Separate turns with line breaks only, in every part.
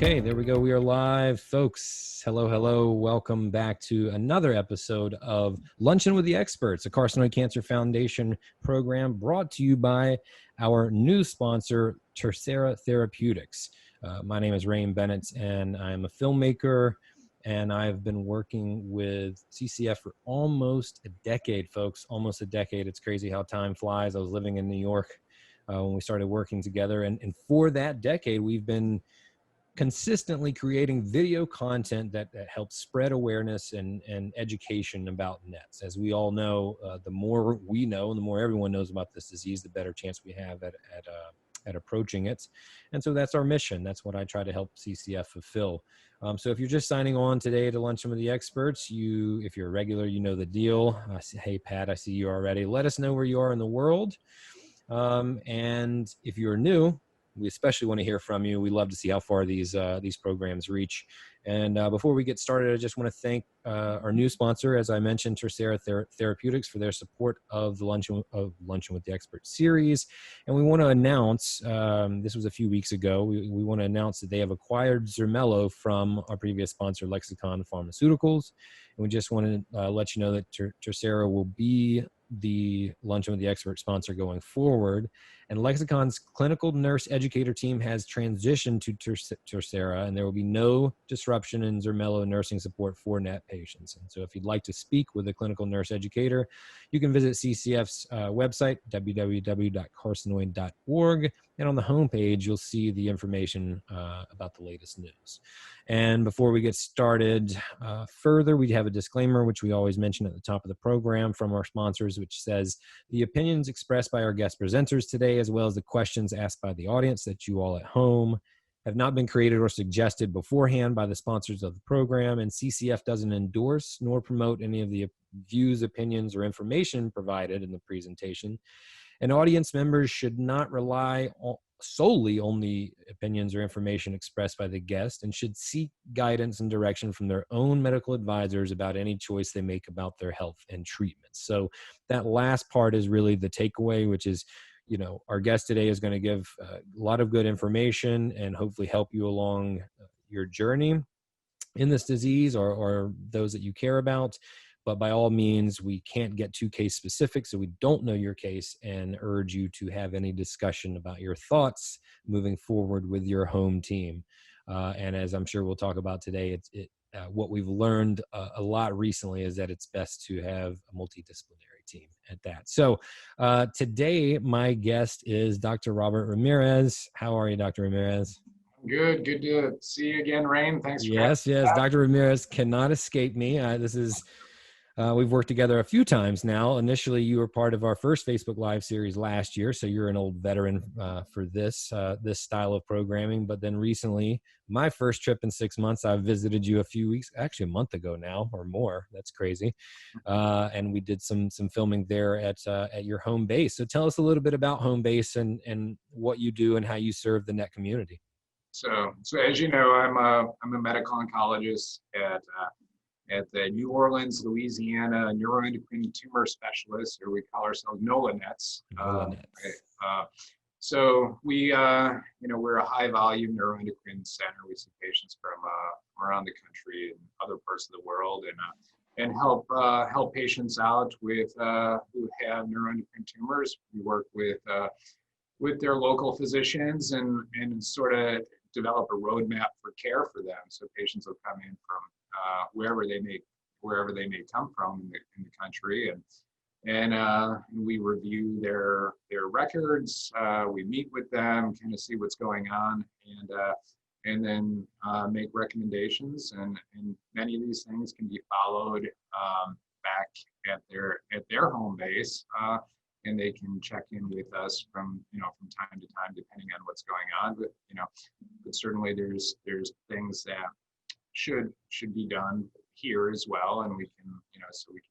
Okay, there we go. We are live, folks. Hello, hello. Welcome back to another episode of Luncheon with the Experts, a Carcinoid Cancer Foundation program brought to you by our new sponsor, Tercera Therapeutics. My name is Rain Bennett, and I'm a filmmaker, and I've been working with CCF for almost a decade, folks. Almost a decade. It's crazy how time flies. I was living in New York when we started working together, and for that decade, we've been consistently creating video content that helps spread awareness and education about NETs. As we all know, the more we know and the more everyone knows about this disease, the better chance we have at approaching it. And so that's our mission. That's what I try to help CCF fulfill. So if you're just signing on today to Luncheon with the Experts, if you're a regular, you know the deal. Hey, Pat, I see you already. Let us know where you are in the world. And if you're new, we especially want to hear from you. We love to see how far these programs reach. And before we get started, I just want to thank our new sponsor, as I mentioned, Tercera Therapeutics, for their support of the Luncheon with the Experts series. And we want to announce, this was a few weeks ago, we want to announce that they have acquired Zermello from our previous sponsor, Lexicon Pharmaceuticals. And we just want to let you know that Tercera will be the Luncheon with the Expert sponsor going forward. And Lexicon's clinical nurse educator team has transitioned to Tercera, and there will be no disruption in Zermello nursing support for NET patients. And so if you'd like to speak with a clinical nurse educator, you can visit CCF's website, www.carcinoid.org. And on the homepage, you'll see the information about the latest news. And before we get started further, we have a disclaimer, which we always mention at the top of the program from our sponsors, which says the opinions expressed by our guest presenters today, as well as the questions asked by the audience that you all at home, have not been created or suggested beforehand by the sponsors of the program, and CCF doesn't endorse nor promote any of the views, opinions, or information provided in the presentation. And audience members should not rely solely on the opinions or information expressed by the guest, and should seek guidance and direction from their own medical advisors about any choice they make about their health and treatment. So that last part is really the takeaway, which is, you know, our guest today is going to give a lot of good information and hopefully help you along your journey in this disease or those that you care about. But by all means, we can't get too case specific, so we don't know your case and urge you to have any discussion about your thoughts moving forward with your home team. And as I'm sure we'll talk about today, what we've learned a lot recently is that it's best to have a multidisciplinary team at that. So today, my guest is Dr. Robert Ramirez. How are you, Dr. Ramirez?
Good to see you again, Rain. Thanks for
Yes, Dr. Ramirez cannot escape me. We've worked together a few times now. Initially, you were part of our first Facebook Live series last year, so you're an old veteran for this style of programming. But then recently, my first trip in 6 months, I visited you actually a month ago now or more. That's crazy. And we did some filming there at your home base. So tell us a little bit about home base and what you do and how you serve the NET community.
So as you know, I'm a medical oncologist at the New Orleans, Louisiana Neuroendocrine tumor specialist, or we call ourselves NOLA-NETs. So we, we're a high volume neuroendocrine center. We see patients from around the country and other parts of the world, and help patients out with who have neuroendocrine tumors. We work with their local physicians and sort of develop a roadmap for care for them. So patients will come in from wherever they may come from in the country, and we review their records. We meet with them, kind of see what's going on, and then make recommendations. And many of these things can be followed back at their home base, and they can check in with us from time to time, depending on what's going on. But certainly there's things that should be done here as well, and we can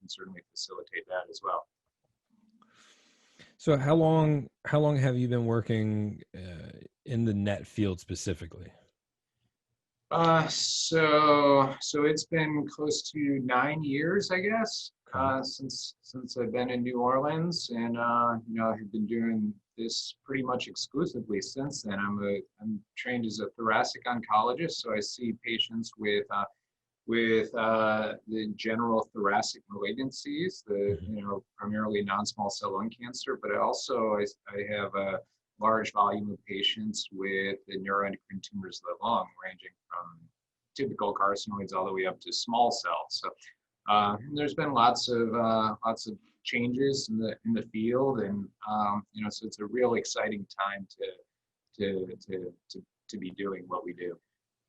certainly facilitate that as well.
So how long have you been working in the NET field specifically?
So it's been close to 9 years, I guess,
Okay.
since I've been in New Orleans, and I've been doing this pretty much exclusively since then. I'm trained as a thoracic oncologist, so I see patients with the general thoracic malignancies,
Mhm.
primarily non-small cell lung cancer, but I have a large volume of patients with the neuroendocrine tumors of the lung, ranging from typical carcinoids all the way up to small cells. So there's been lots of changes in the field, and so it's a real exciting time to be doing what we do.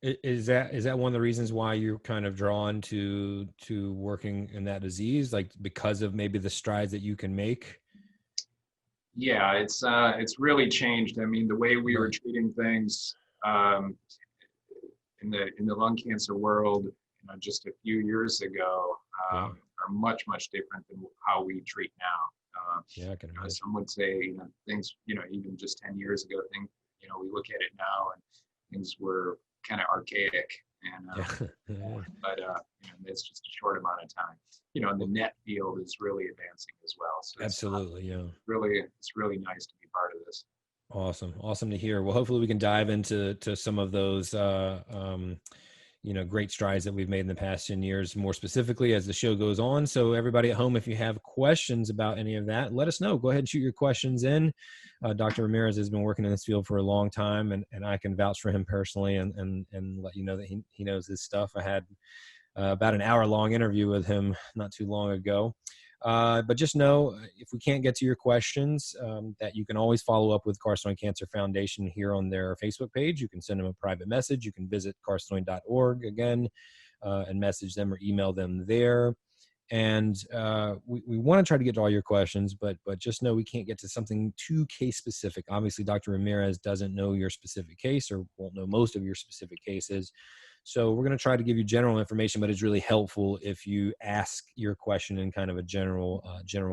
Is that one of the reasons why you're kind of drawn to working in that disease, like because of maybe the strides that you can make?
Yeah, it's really changed. I mean, the way we were
Right.
treating things um, in the lung cancer world, just a few years ago,
Yeah.
are much different than how we treat now.
Yeah, I can imagine.
Some would say, things, even just 10 years ago, we look at it now and things were kind of archaic, and
Yeah. Yeah.
but it's just a short amount of time. And the
Well,
net field is really advancing as well. So
absolutely. Yeah.
it's really nice to be part of this.
Awesome. Awesome to hear. Well, hopefully we can dive into some of those great strides that we've made in the past 10 years, more specifically as the show goes on. So everybody at home, if you have questions about any of that, let us know. Go ahead and shoot your questions in. Dr. Ramirez has been working in this field for a long time, and I can vouch for him personally and let you know that he knows his stuff. I had about an hour-long interview with him not too long ago. But just know, if we can't get to your questions, that you can always follow up with Carcinoid Cancer Foundation here on their Facebook page. You can send them a private message. You can visit carcinoid.org again and message them or email them there. And we want to try to get to all your questions, but just know we can't get to something too case specific. Obviously, Dr. Ramirez doesn't know your specific case or won't know most of your specific cases. So we're going to try to give you general information, but it's really helpful if you ask your question in kind of a general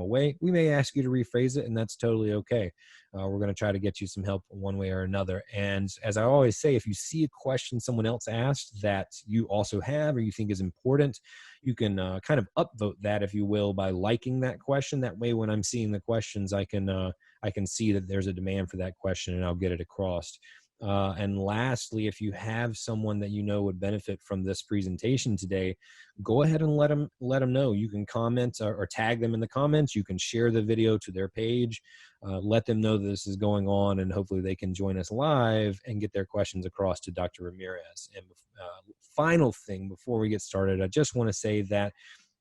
way. We may ask you to rephrase it, and that's totally okay. We're going to try to get you some help one way or another. And as I always say, if you see a question someone else asked that you also have or you think is important, you can kind of upvote that, if you will, by liking that question. That way, when I'm seeing the questions, I can see that there's a demand for that question, and I'll get it across. And lastly, if you have someone that you know would benefit from this presentation today, go ahead and let them know. You can comment or tag them in the comments. You can share the video to their page. Let them know that this is going on, and hopefully they can join us live and get their questions across to Dr. Ramirez. And final thing before we get started, I just want to say that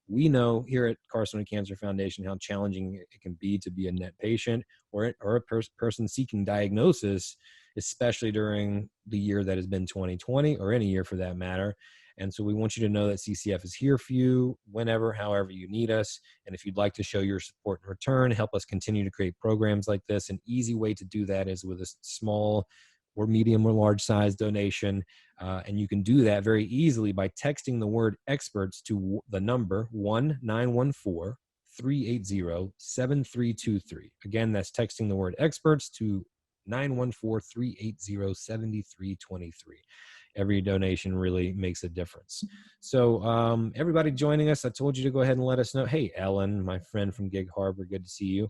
we know here at Carcinoid Cancer Foundation how challenging it can be to be a NET patient or a person seeking diagnosis, especially during the year that has been 2020, or any year for that matter. And so we want you to know that CCF is here for you whenever, however you need us. And if you'd like to show your support in return, help us continue to create programs like this, an easy way to do that is with a small or medium or large size donation. And you can do that very easily by texting the word experts to the number 1-914-380-7323. Again, that's texting the word experts to 914-380-7323. Every donation really makes a difference. So everybody joining us, I told you to go ahead and let us know. Hey, Ellen, my friend from Gig Harbor, good to see you.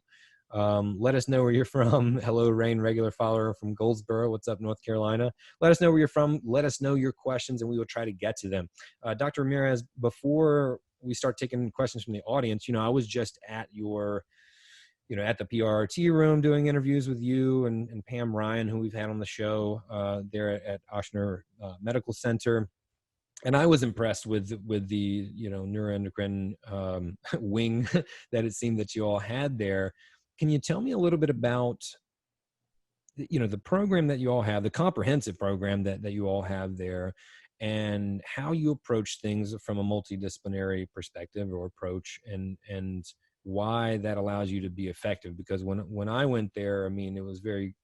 Let us know where you're from. Hello, Rain, regular follower from Goldsboro. What's up, North Carolina? Let us know where you're from. Let us know your questions, and we will try to get to them. Dr. Ramirez, before we start taking questions from the audience, I was just at your, at the PRRT room doing interviews with you and Pam Ryan, who we've had on the show there at Ochsner Medical Center. And I was impressed with the neuroendocrine wing that it seemed that you all had there. Can you tell me a little bit about the program that you all have, the comprehensive program that you all have there, and how you approach things from a multidisciplinary perspective or approach, and why that allows you to be effective? Because when I went there, I mean, it was very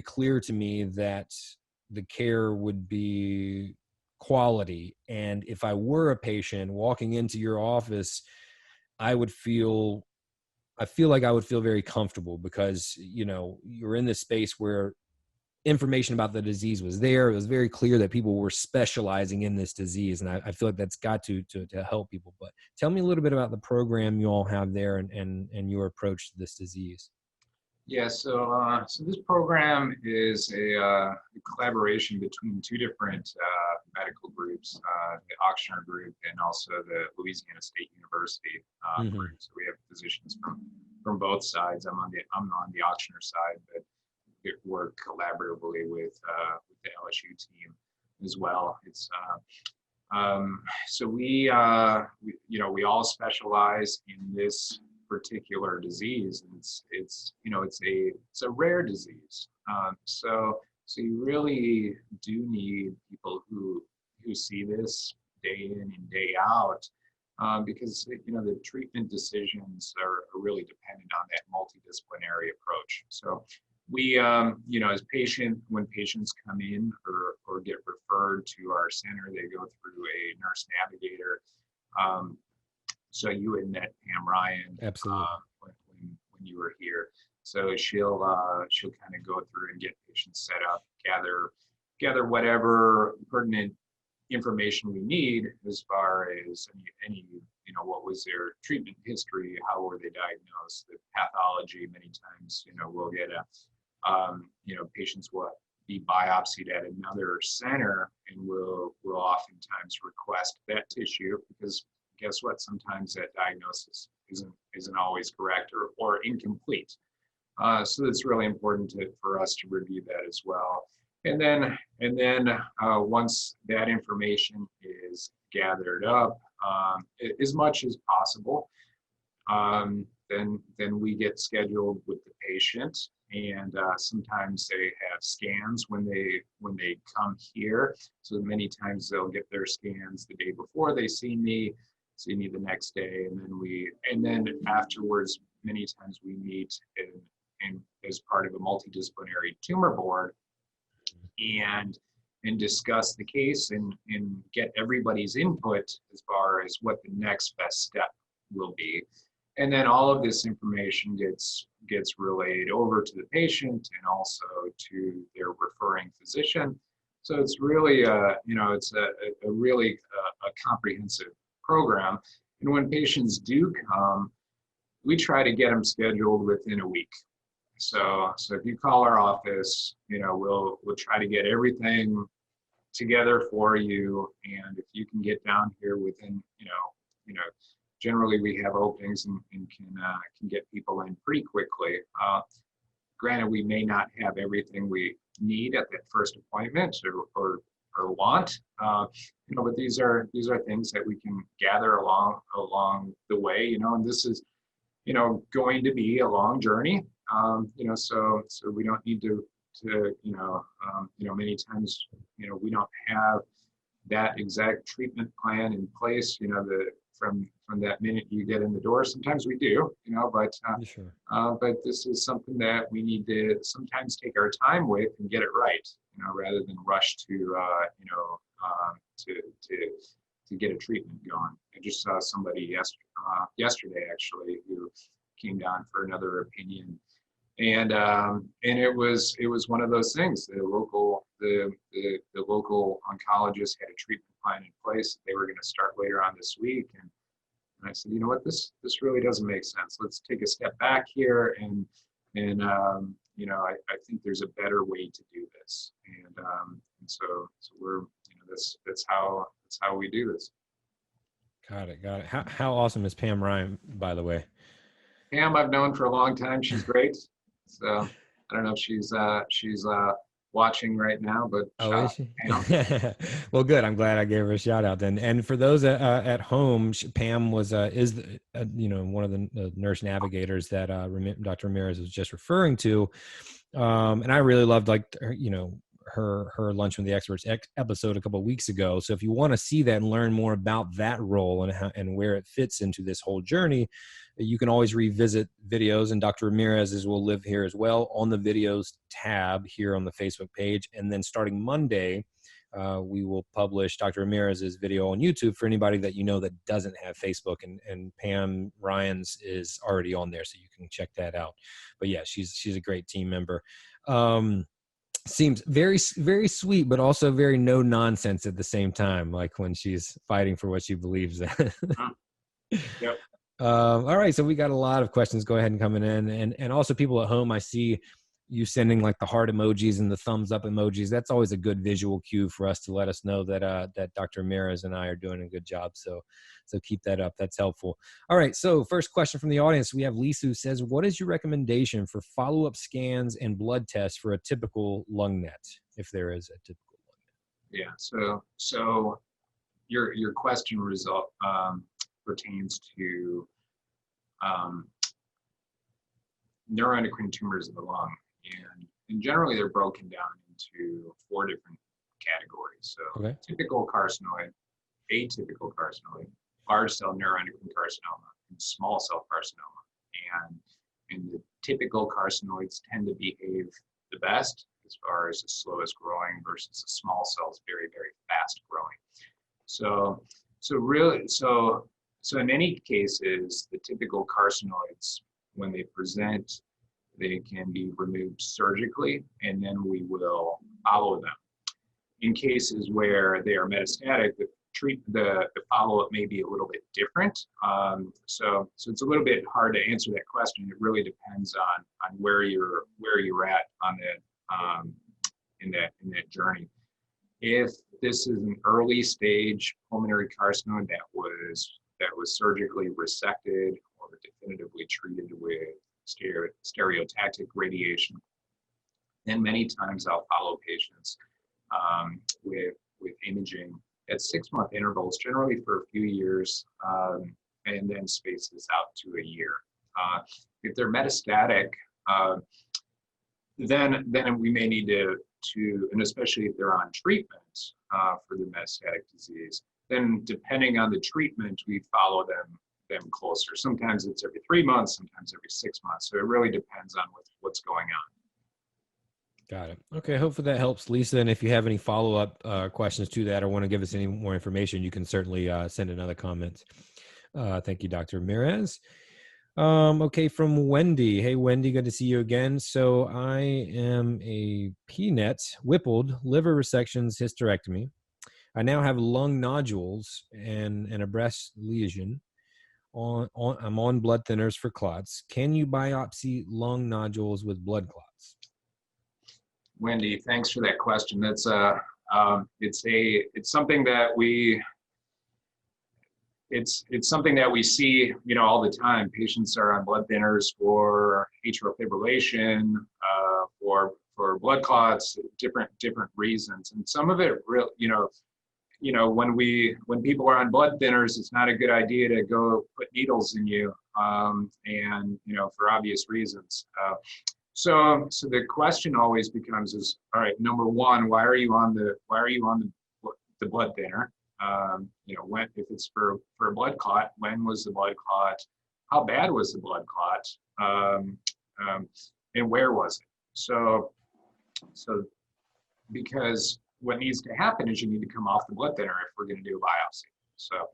clear to me that the care would be quality. And if I were a patient walking into your office, I feel like I would feel very comfortable, because you're in this space where information about the disease was there. It was very clear that people were specializing in this disease. And I feel like that's got to help people. But tell me a little bit about the program you all have there and your approach to this disease.
Yeah, so this program is a collaboration between two different medical groups, the Ochsner group and also the Louisiana State University group. So we have physicians from both sides. I'm on the Ochsner side, but we work collaboratively with the LSU team as well. It's so we all specialize in this particular disease. It's a rare disease. So you really do need people who see this day in and day out, because the treatment decisions are really dependent on that multidisciplinary approach. So we, as when patients come in or get referred to our center, they go through a nurse navigator. So you had met Pam Ryan,
absolutely,
when you were here. So she'll kind of go through and get patients set up, gather whatever pertinent information we need as far as any what was their treatment history, how were they diagnosed, the pathology. Many times we'll get patients will be biopsied at another center, and we'll oftentimes request that tissue, because guess what? Sometimes that diagnosis isn't always correct or incomplete. So it's really important for us to review that as well. And then once that information is gathered up, as much as possible, then we get scheduled with the patient. And sometimes they have scans when they come here. So many times they'll get their scans the day before they see me the next day, and then afterwards, many times we meet as part of a multidisciplinary tumor board and discuss the case and get everybody's input as far as what the next best step will be. And then all of this information gets relayed over to the patient and also to their referring physician. So it's really it's a really comprehensive program. And when patients do come, we try to get them scheduled within a week. So if you call our office, we'll try to get everything together for you. And if you can get down here within, generally we have openings and can get people in pretty quickly. Granted, we may not have everything we need at that first appointment or want, but these are things that we can gather along the way, and this is, going to be a long journey, so we don't need to many times, we don't have that exact treatment plan in place, from that minute you get in the door. Sometimes we do, but
sure.
But this is something that we need to sometimes take our time with and get it right, rather than rush to get a treatment going. I just saw somebody yesterday actually who came down for another opinion, and it was one of those things. The local oncologist had a treatment plan in place that they were going to start later on this week, and I said, you know what, this really doesn't make sense. Let's take a step back here, and I think there's a better way to do this, and so we're that's how we do this.
Got it. How awesome is Pam Ryan, by the way?
Pam, I've known for a long time. She's great. So I don't know if she's watching right now, but
is she? Well, good. I'm glad I gave her a shout out. And for those at home, Pam is one of the nurse navigators that Dr. Ramirez was just referring to, and I really loved her Luncheon with the Experts episode a couple of weeks ago. So if you want to see that and learn more about that role and where it fits into this whole journey, you can always revisit videos, and Dr. Ramirez's will live here as well on the videos tab here on the Facebook page. And then starting Monday, we will publish Dr. Ramirez's video on YouTube for anybody that that doesn't have Facebook, and Pam Ryan's is already on there, so you can check that out. But yeah, she's a great team member. seems very, very sweet, but also very no nonsense at the same time, like when she's fighting for what she believes in.
Yep.
All right, so we got a lot of questions go ahead and coming in, and also people at home. I see you sending like the heart emojis and the thumbs up emojis. That's always a good visual cue for us to let us know that that Dr. Ramirez and I are doing a good job. So keep that up. That's helpful. All right, so first question from the audience. We have Lisa, who says, "What is your recommendation for follow-up scans and blood tests for a typical lung net, if there is a typical lung net?"
Yeah. So your question pertains to neuroendocrine tumors of the lung, and generally they're broken down into 4 different categories. So
Okay.
typical carcinoid, atypical carcinoid, large cell neuroendocrine carcinoma, and small cell carcinoma. And the typical carcinoids tend to behave the best as far as the slowest growing versus the small cells, very, very fast growing. So in many cases, the typical carcinoids, when they present, they can be removed surgically, and then we will follow them. In cases where they are metastatic, the follow-up may be a little bit different. So it's a little bit hard to answer that question. It really depends on where you're at on that in that journey. If this is an early stage pulmonary carcinoma that was surgically resected or definitively treated with stereotactic radiation, then many times I'll follow patients with imaging at 6-month intervals, generally for a few years, and then spaces out to a year. If they're metastatic, then we may need to, and especially if they're on treatment for the metastatic disease, then depending on the treatment, we follow them closer. Sometimes it's every 3 months, sometimes every 6 months. So it really depends on what's going on.
Got it. Okay, hopefully that helps, Lisa. And if you have any follow-up questions to that or want to give us any more information, you can certainly send another comment. Thank you, Dr. Ramirez. Okay, from Wendy. Hey, Wendy, good to see you again. So I am a PNET, Whippled, liver resections, hysterectomy. I now have lung nodules and a breast lesion. I'm on blood thinners for clots. Can you biopsy lung nodules with blood clots?
Wendy, thanks for that question. That's it's something that we see, all the time. Patients are on blood thinners for atrial fibrillation, for blood clots, different reasons, and some of it when people are on blood thinners, it's not a good idea to go put needles in you, and for obvious reasons. So the question always becomes is, all right, number one, why are you on the blood thinner? When, if it's for a blood clot, when was the blood clot? How bad was the blood clot? And where was it? So because what needs to happen is you need to come off the blood thinner if we're going to do a biopsy. So,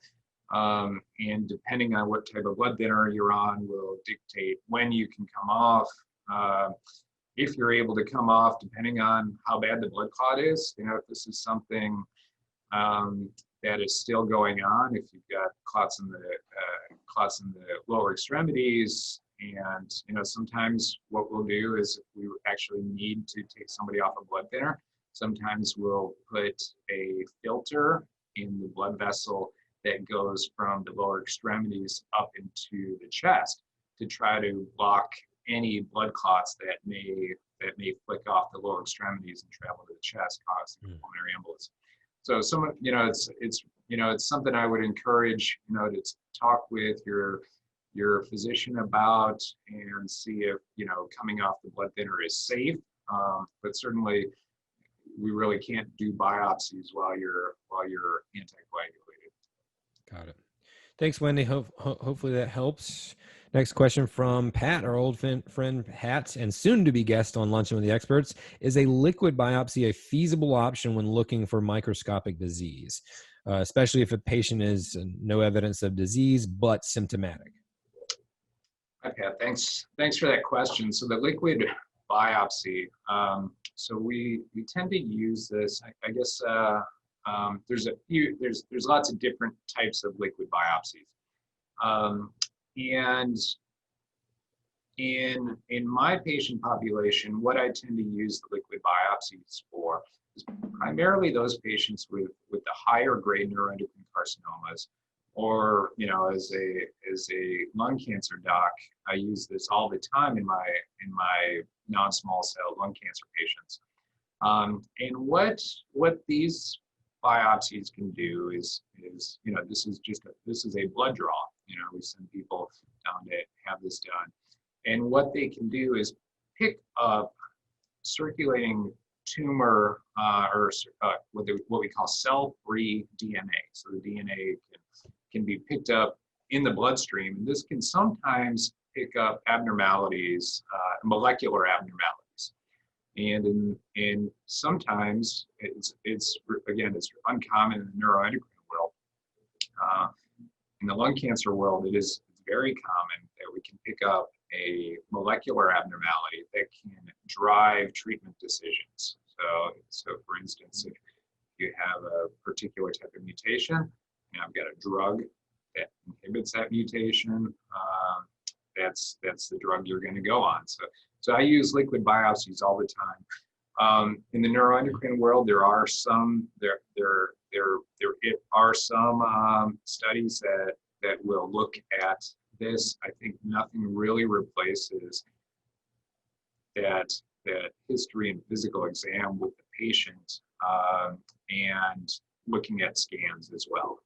and depending on what type of blood thinner you're on will dictate when you can come off. If you're able to come off, depending on how bad the blood clot is, if this is something that is still going on, if you've got clots in the lower extremities, and sometimes what we'll do is if we actually need to take somebody off a blood thinner, sometimes we'll put a filter in the blood vessel that goes from the lower extremities up into the chest to try to block any blood clots that may flick off the lower extremities and travel to the chest, causing pulmonary embolism. So it's something I would encourage to talk with your physician about and see if coming off the blood thinner is safe. But certainly we really can't do biopsies while you're anticoagulated.
Got it. Thanks, Wendy. Hopefully that helps. Next question from Pat, our old friend Pat, and soon to be guest on Luncheon with the Experts. Is a liquid biopsy a feasible option when looking for microscopic disease, especially if a patient is no evidence of disease but symptomatic?
Hi, Pat. Thanks for that question. So the liquid biopsy. So we tend to use this. I guess there's lots of different types of liquid biopsies, and in my patient population, what I tend to use the liquid biopsies for is primarily those patients with the higher grade neuroendocrine carcinomas, or as a lung cancer doc, I use this all the time in my non-small cell lung cancer patients. And what these biopsies can do is this is a blood draw. We send people down to have this done. And what they can do is pick up circulating tumor or what we call cell-free DNA. So the DNA can be picked up in the bloodstream. And this can sometimes pick up abnormalities, molecular abnormalities. And in sometimes it's uncommon in the neuroendocrine world. In the lung cancer world, it's very common that we can pick up a molecular abnormality that can drive treatment decisions. So for instance, if you have a particular type of mutation, I've got a drug that inhibits that mutation, that's the drug you're going to go on. So I use liquid biopsies all the time. In the neuroendocrine world, there are some studies that will look at this. I think nothing really replaces that history and physical exam with the patient, and looking at scans as well.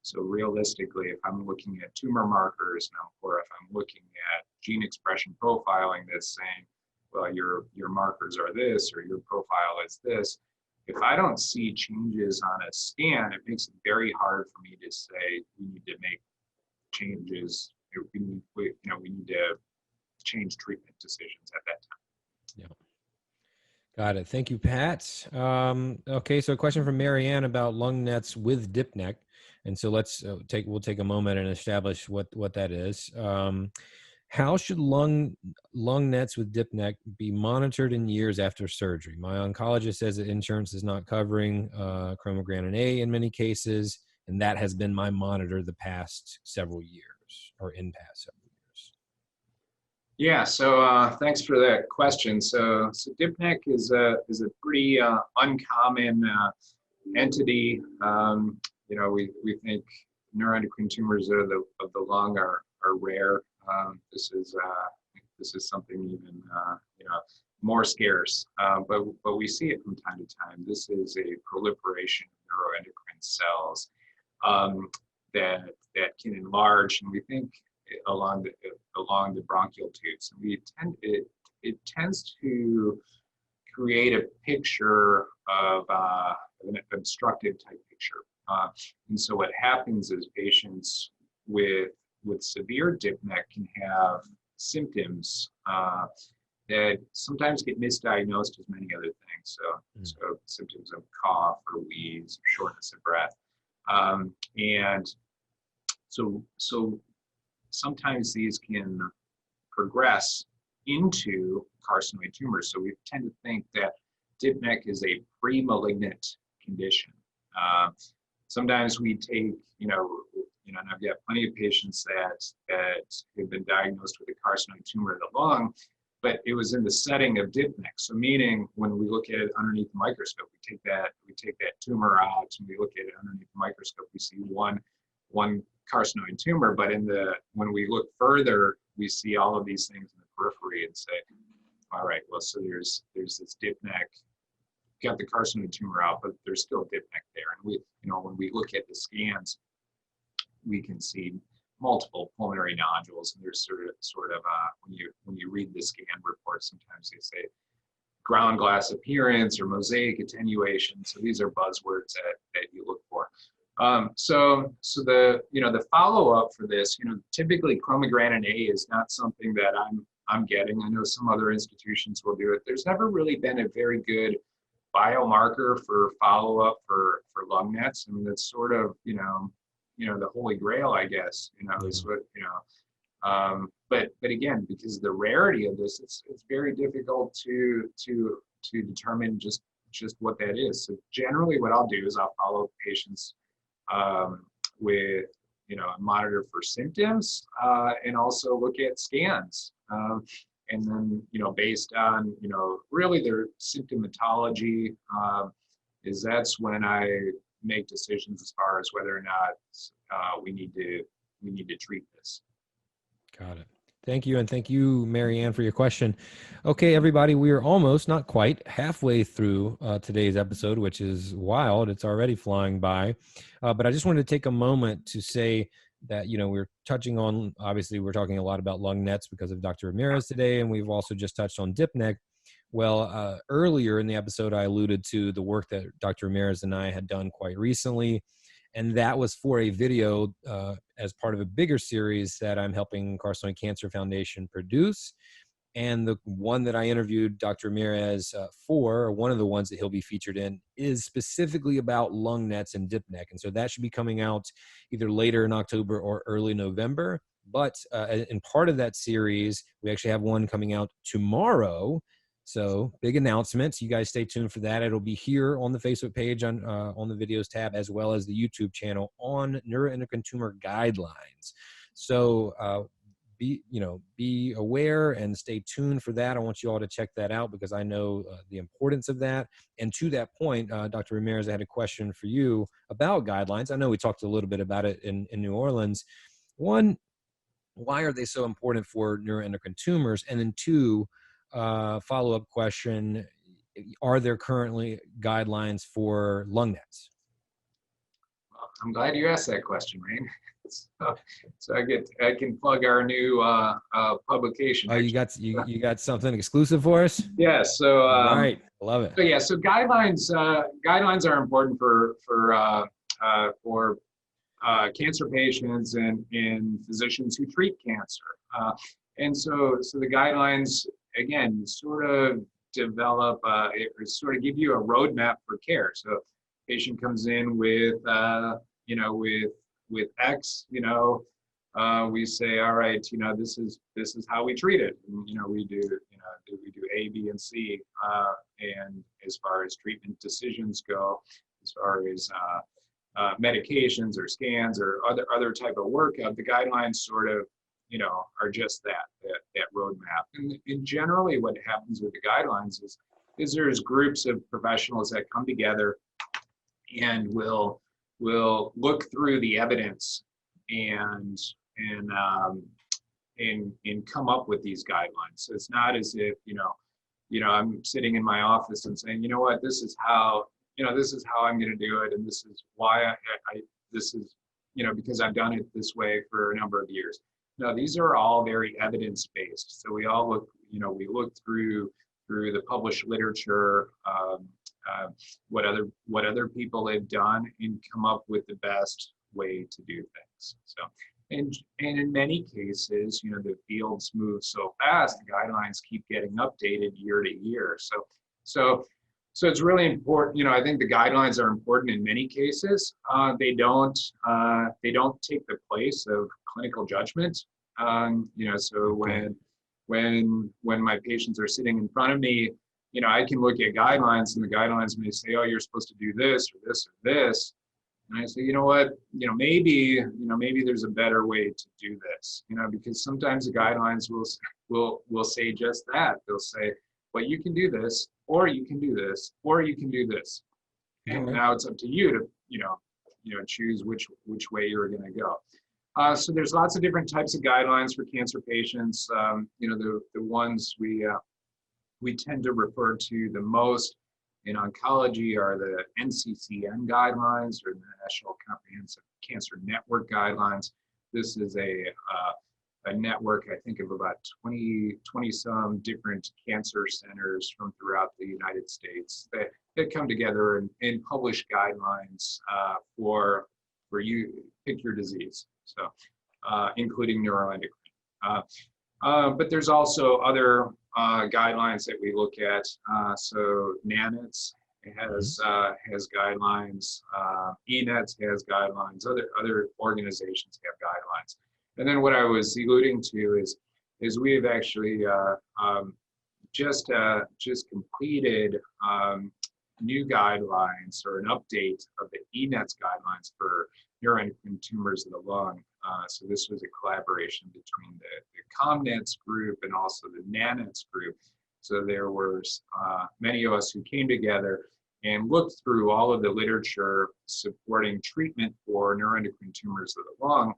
So realistically, if I'm looking at tumor markers now, or if I'm looking at gene expression profiling that's saying, well, your markers are this, or your profile is this, if I don't see changes on a scan, it makes it very hard for me to say we need to make changes. We need to change treatment decisions at that time.
Yeah. Got it. Thank you, Pat. Okay, so a question from Marianne about lung nets with DIPNECH. And so we'll take a moment and establish what that is. How should lung nets with DIPNECH be monitored in years after surgery? My oncologist says that insurance is not covering chromogranin A in many cases, and that has been my monitor the past several years, or in past several years.
Yeah, so thanks for that question. So DIPNECH is a pretty uncommon entity. We think neuroendocrine tumors of the lung are rare. This is something even more scarce, but we see it from time to time. This is a proliferation of neuroendocrine cells that can enlarge, and we think along the bronchial tubes. And it tends to create a picture of an obstructive type picture. And so what happens is patients with severe DIPNECH can have symptoms that sometimes get misdiagnosed as many other things. So symptoms of cough or wheeze, or shortness of breath. And so sometimes these can progress into carcinoid tumors. So we tend to think that DIPNECH is a pre-malignant condition. Sometimes we take, and I've got plenty of patients that have been diagnosed with a carcinoid tumor of the lung, but it was in the setting of DIPNECH. So meaning when we look at it underneath the microscope, we take that tumor out and we look at it underneath the microscope, we see one carcinoid tumor, but when we look further, we see all of these things in the periphery and say, all right, well, so there's this DIPNECH, got the carcinoid tumor out, but there's still DIPNECH there. And when we look at the scans, we can see multiple pulmonary nodules, and there's sort of when you read the scan report, sometimes they say ground glass appearance or mosaic attenuation. So these are buzzwords that you look for. So the follow-up for this, typically chromogranin A is not something that I'm getting. I know some other institutions will do it. There's never really been a very good biomarker for follow-up for lung nets. I mean, that's sort of, the holy grail, I guess, is what, But again, because of the rarity of this, it's very difficult to determine just what that is. So generally, what I'll do is I'll follow patients with monitor for symptoms and also look at scans. And then based on really their symptomatology, that's when I make decisions as far as whether or not we need to treat this.
Got it. Thank you. And thank you, Mary Ann, for your question. Okay, everybody, we are almost, not quite, halfway through today's episode, which is wild. It's already flying by. But I just wanted to take a moment to say that, we're touching on, obviously, we're talking a lot about lung nets because of Dr. Ramirez today, and we've also just touched on DIPNECH. Well, earlier in the episode, I alluded to the work that Dr. Ramirez and I had done quite recently. And that was for a video as part of a bigger series that I'm helping Carcinoid Cancer Foundation produce. And the one that I interviewed Dr. Ramirez for, or one of the ones that he'll be featured in, is specifically about lung nets and DIPNECH. And so that should be coming out either later in October or early November. But in part of that series, we actually have one coming out tomorrow. So big announcements. You guys stay tuned for that. It'll be here on the Facebook page on the videos tab, as well as the YouTube channel on neuroendocrine tumor guidelines. So be aware and stay tuned for that. I want you all to check that out because I know the importance of that. And to that point, Dr. Ramirez, I had a question for you about guidelines. I know we talked a little bit about it in New Orleans. One, why are they so important for neuroendocrine tumors? And then two, follow-up question, are there currently guidelines for lung nets?
Well, I'm glad you asked that question, Rain. So I can plug our new publication.
Oh, you got something exclusive for us?
Yeah. So
right, love it.
So yeah, so guidelines are important for cancer patients and physicians who treat cancer. And so the guidelines, again, sort of develop, sort of give you a roadmap for care. So patient comes in with X, we say, all right, this is how we treat it. And, we do A, B, and C. And as far as treatment decisions go, as far as medications or scans or other type of work, the guidelines sort of, are just that roadmap. And generally what happens with the guidelines is there's groups of professionals that come together and will look through the evidence and come up with these guidelines. So it's not as if, I'm sitting in my office and saying, this is how I'm going to do it. And this is why this is, because I've done it this way for a number of years. No, these are all very evidence-based. So we all look, we look through the published literature, what other people have done, and come up with the best way to do things. So, and in many cases, the fields move so fast, the guidelines keep getting updated year to year. So it's really important. I think the guidelines are important in many cases. They don't take the place of clinical judgment. So when my patients are sitting in front of me, I can look at guidelines, and the guidelines may say, oh, you're supposed to do this or this or this. And I say, you know what, maybe there's a better way to do this, because sometimes the guidelines will say just that. They'll say, well, you can do this, or you can do this, or you can do this. And now it's up to you to, choose which way you're going to go. So there's lots of different types of guidelines for cancer patients. The ones we tend to refer to the most in oncology are the NCCN guidelines, or the National Comprehensive Cancer Network guidelines. This is a network, I think, of about 20 some different cancer centers from throughout the United States that come together and publish guidelines for you, pick your disease. So, including neuroendocrine. But there's also other guidelines that we look at. So NANETS has guidelines. ENETS has guidelines. Other organizations have guidelines. And then what I was alluding to is we have actually just completed new guidelines or an update of the ENETS guidelines for neuroendocrine tumors of the lung. So this was a collaboration between the ComNets group and also the NANETS group. So there were many of us who came together and looked through all of the literature supporting treatment for neuroendocrine tumors of the lung,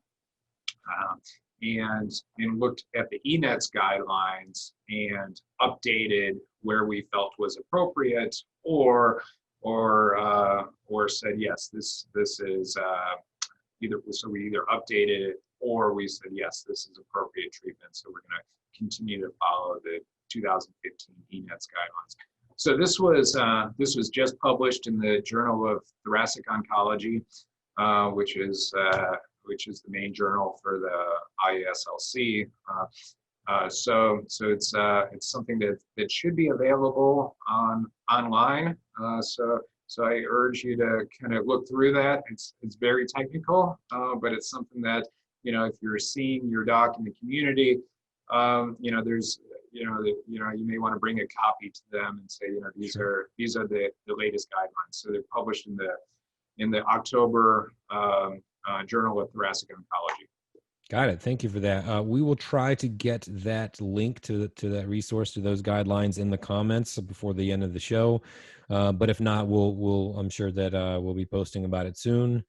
and looked at the ENETS guidelines and updated where we felt was appropriate, or said yes, this is either. So we either updated it or we said yes, this is appropriate treatment. So we're going to continue to follow the 2015 ENETS guidelines. So this was just published in the Journal of Thoracic Oncology, which is the main journal for the IASLC. So it's something that should be available online. So I urge you to kind of look through that. It's very technical, but it's something that, if you're seeing your doc in the community, there's you may want to bring a copy to them and say, these are the latest guidelines. So they're published in the October Journal of Thoracic Oncology.
Got it. Thank you for that. We will try to get that link to that resource, to those guidelines, in the comments before the end of the show. But if not, I'm sure that we'll be posting about it soon.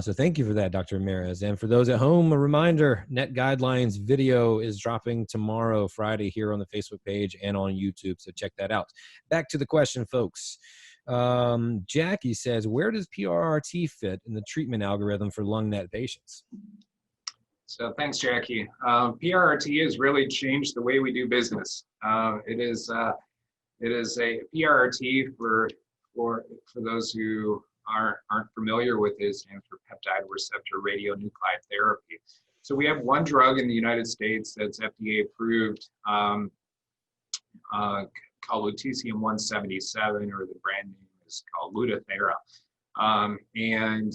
So thank you for that, Dr. Ramirez. And for those at home, a reminder: Net Guidelines video is dropping tomorrow, Friday, here on the Facebook page and on YouTube. So check that out. Back to the question, folks. Jackie says, where does PRRT fit in the treatment algorithm for lung NET patients?
So thanks, Jackie. PRRT has really changed the way we do business. It is a PRRT for those who aren't familiar with this, stands for peptide receptor radionuclide therapy. So we have one drug in the United States that's FDA approved, called lutetium-177, or the brand name is called Lutathera. And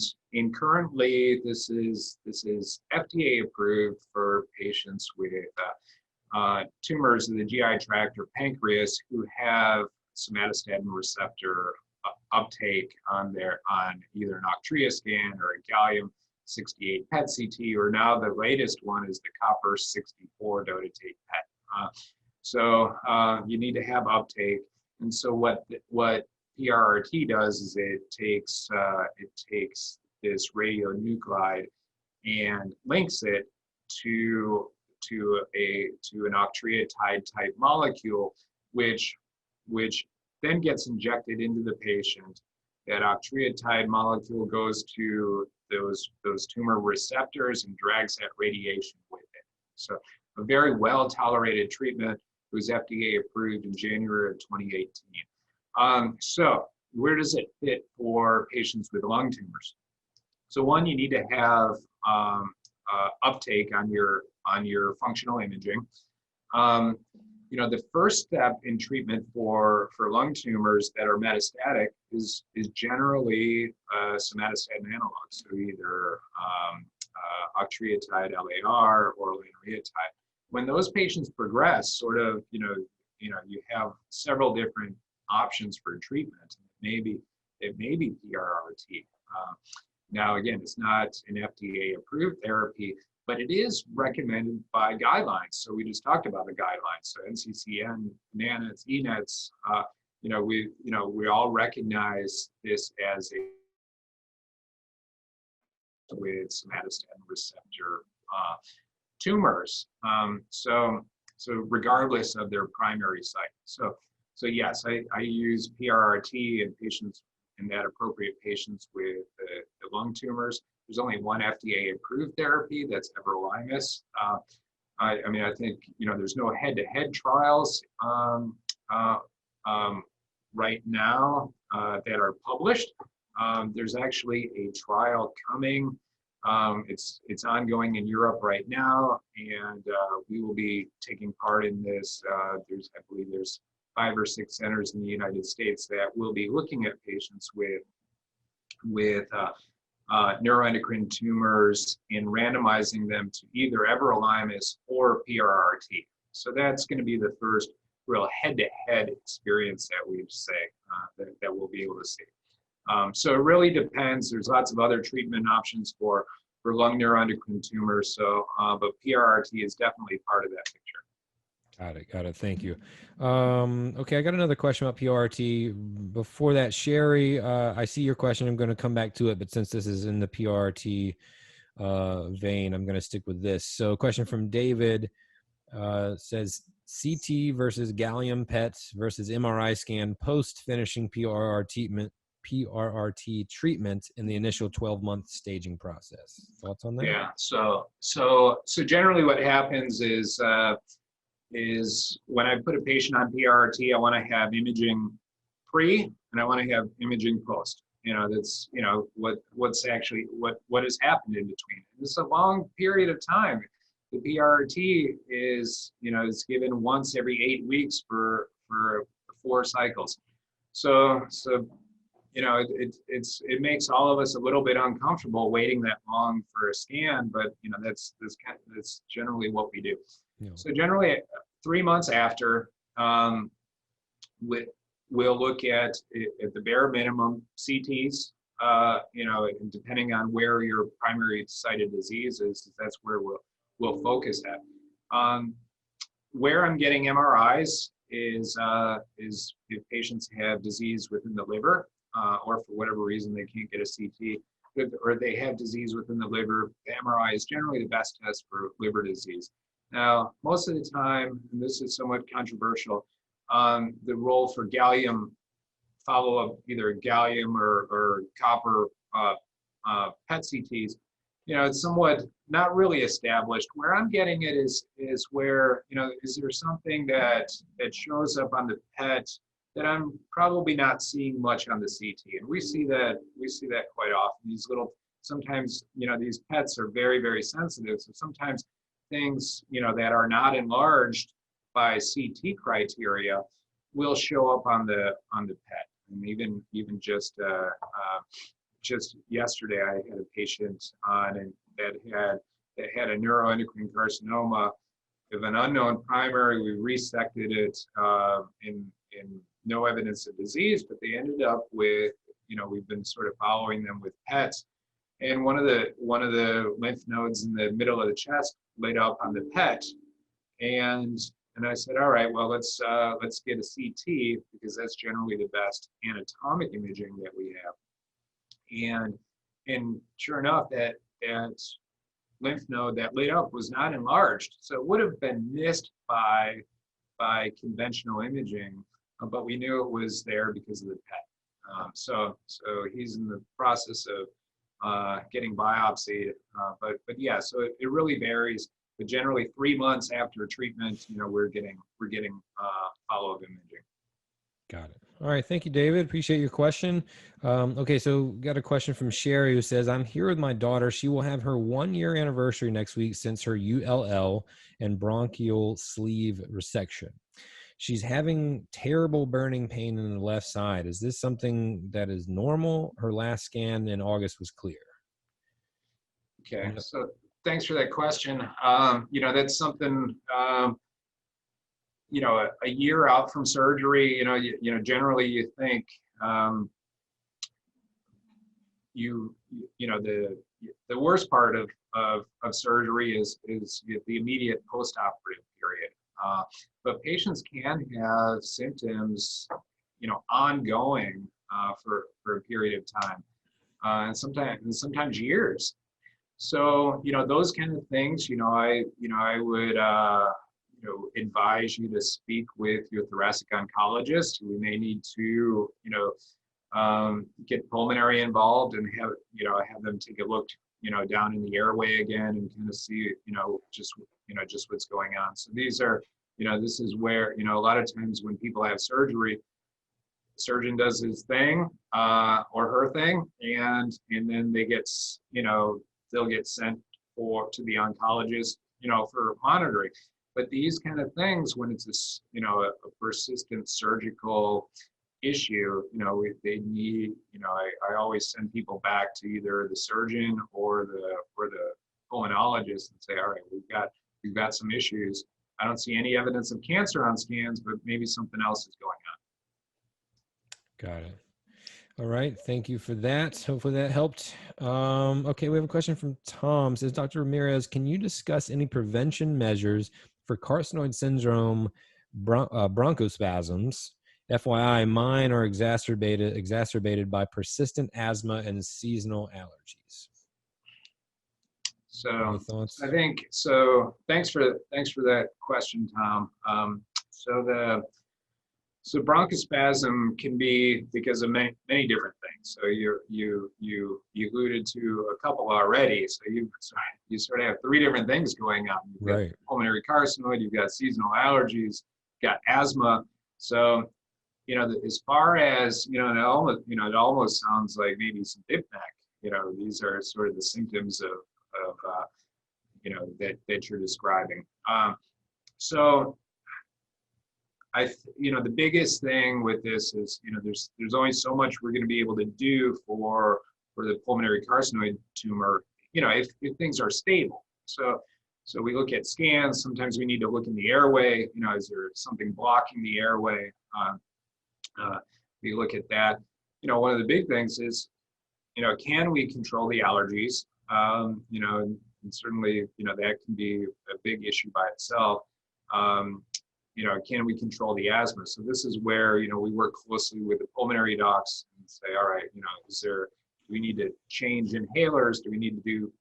currently this is FDA approved for patients with tumors in the GI tract or pancreas who have somatostatin receptor uptake on either an Octrea scan or a gallium-68 PET CT, or now the latest one is the copper-64 dotatate PET. So you need to have uptake. And so what PRRT does is it takes this radionuclide and links it to an octreotide type molecule, which then gets injected into the patient. That octreotide molecule goes to those tumor receptors and drags that radiation with it. So a very well tolerated treatment. It was FDA approved in January of 2018. So where does it fit for patients with lung tumors? So one, you need to have uptake on your functional imaging. The first step in treatment for lung tumors that are metastatic is generally somatostatin analogs, so either octreotide LAR or lanreotide. When those patients progress, you have several different options for treatment. It may be PRRT. Now, again, it's not an FDA-approved therapy, but it is recommended by guidelines. So we just talked about the guidelines. So NCCN, NANETS, ENETS. We all recognize this as with somatostatin receptor tumors. So regardless of their primary site. So yes, I use PRRT in patients, in that appropriate patients with the lung tumors. There's only one FDA-approved therapy, that's everolimus. I think there's no head-to-head trials right now that are published. There's actually a trial coming. It's ongoing in Europe right now, and we will be taking part in this. I believe there's 5 or 6 centers in the United States that will be looking at patients with neuroendocrine tumors and randomizing them to either everolimus or PRRT. So that's going to be the first real head-to-head experience that we'd say that we'll be able to see. So it really depends. There's lots of other treatment options for lung neuroendocrine tumors. So, but PRRT is definitely part of that picture.
Got it. Thank you. Okay, I got another question about PRRT. Before that, Sherry, I see your question. I'm going to come back to it, but since this is in the PRRT vein, I'm going to stick with this. So, question from David says CT versus gallium PET versus MRI scan post finishing PRRT treatment in the initial 12-month staging process. Thoughts on that?
Yeah. So generally, what happens is when I put a patient on PRRT, I want to have imaging pre and I want to have imaging post. That's what's actually what has happened in between. It's a long period of time. The PRRT is given once every 8 weeks for 4 cycles. So it makes all of us a little bit uncomfortable waiting that long for a scan, but that's generally what we do. Yeah. So generally 3 months after, we'll look at the bare minimum CTs, depending on where your primary site of disease is, that's where we'll focus at. Where I'm getting MRIs is if patients have disease within the liver, or for whatever reason they can't get a CT, or they have disease within the liver, the MRI is generally the best test for liver disease. Now, most of the time, and this is somewhat controversial, the role for gallium follow-up, either gallium or copper PET CTs, it's somewhat not really established. Where I'm getting it is where, is there something that shows up on the PET that I'm probably not seeing much on the CT? And we see that quite often. These little, sometimes, these PETs are very, very sensitive. So sometimes things, that are not enlarged by CT criteria will show up on the PET. And even just yesterday, I had a patient on and that had a neuroendocrine carcinoma of an unknown primary. We resected it in no evidence of disease, but they ended up with, we've been sort of following them with PETs, and one of the lymph nodes in the middle of the chest laid up on the PET, and I said, all right, well, let's get a CT because that's generally the best anatomic imaging that we have. And sure enough, that lymph node that lit up was not enlarged, so it would have been missed by conventional imaging, but we knew it was there because of the PET. So he's in the process of getting biopsied, but yeah, so it really varies. But generally 3 months after treatment, we're getting follow-up imaging.
Got it. All right. Thank you, David. Appreciate your question. Okay. So got a question from Sherry who says, I'm here with my daughter. She will have her 1-year anniversary next week since her ULL and bronchial sleeve resection. She's having terrible burning pain in the left side. Is this something that is normal? Her last scan in August was clear.
Okay. So thanks for that question. That's something, a year out from surgery, generally you think, the worst part of surgery is the immediate postoperative period. But patients can have symptoms, ongoing for a period of time, and sometimes years. So, those kind of things, I would, advise you to speak with your thoracic oncologist. We may need to, get pulmonary involved and have them take a look, down in the airway again and kind of see, just what's going on. So these are, this is where, a lot of times when people have surgery, the surgeon does his thing or her thing, and then they get, they'll get sent to the oncologist, for monitoring. But these kind of things, when it's a persistent surgical issue, they need, I always send people back to either the surgeon or the pulmonologist and say, all right, we've got some issues. I don't see any evidence of cancer on scans, but maybe something else is going on.
Got it. All right. Thank you for that. Hopefully that helped. Okay. We have a question from Tom. It says, Dr. Ramirez, can you discuss any prevention measures for carcinoid syndrome bronchospasms? FYI, mine are exacerbated by persistent asthma and seasonal allergies.
So
any thoughts?
I think so. Thanks for that question, Tom. So bronchospasm can be because of many different things. So you alluded to a couple already. So you sort of have three different things going on. You've got pulmonary carcinoid, you've got seasonal allergies, you've got asthma. So as far as it almost sounds like maybe some DIPNECH. These are sort of the symptoms of that you're describing. So the biggest thing with this is, there's only so much we're going to be able to do for the pulmonary carcinoid tumor, if things are stable. So we look at scans. Sometimes we need to look in the airway. Is there something blocking the airway? We look at that. One of the big things is, can we control the allergies? And certainly, that can be a big issue by itself. Can we control the asthma? So this is where, we work closely with the pulmonary docs and say, all right, do we need to change inhalers? Do we need to do,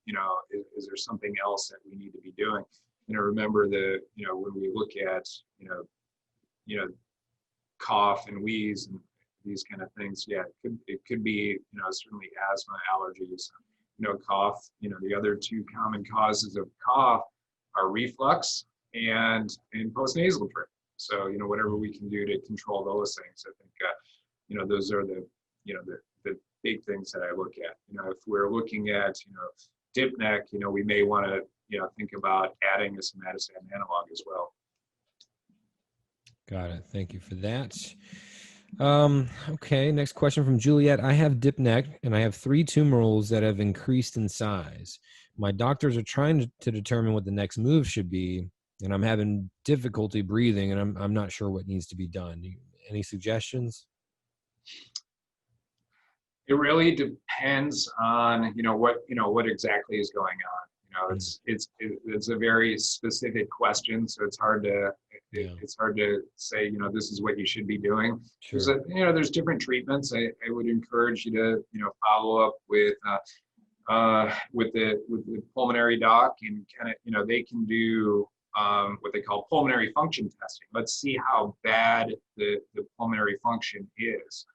is there something else that we need to be doing? Remember when we look at, cough and wheeze and these kind of things, it could be, certainly asthma, allergies, cough. The other two common causes of cough are reflux and postnasal drip. So, whatever we can do to control those things, I think, those are the big things that I look at. If we're looking at, DIPNECH, we may want to, think about adding a somatostatin analog as well.
Got it. Thank you for that. Okay, next question from Juliet. I have DIPNECH and I have 3 tumorals that have increased in size. My doctors are trying to determine what the next move should be, and I'm having difficulty breathing, and I'm not sure what needs to be done. Any suggestions?
It really depends on what exactly is going on. It's a very specific question, so it's hard to say this is what you should be doing.
Sure.
There's different treatments. I would encourage you to follow up with the pulmonary doc, and kind of they can do what they call pulmonary function testing. Let's see how bad the pulmonary function is.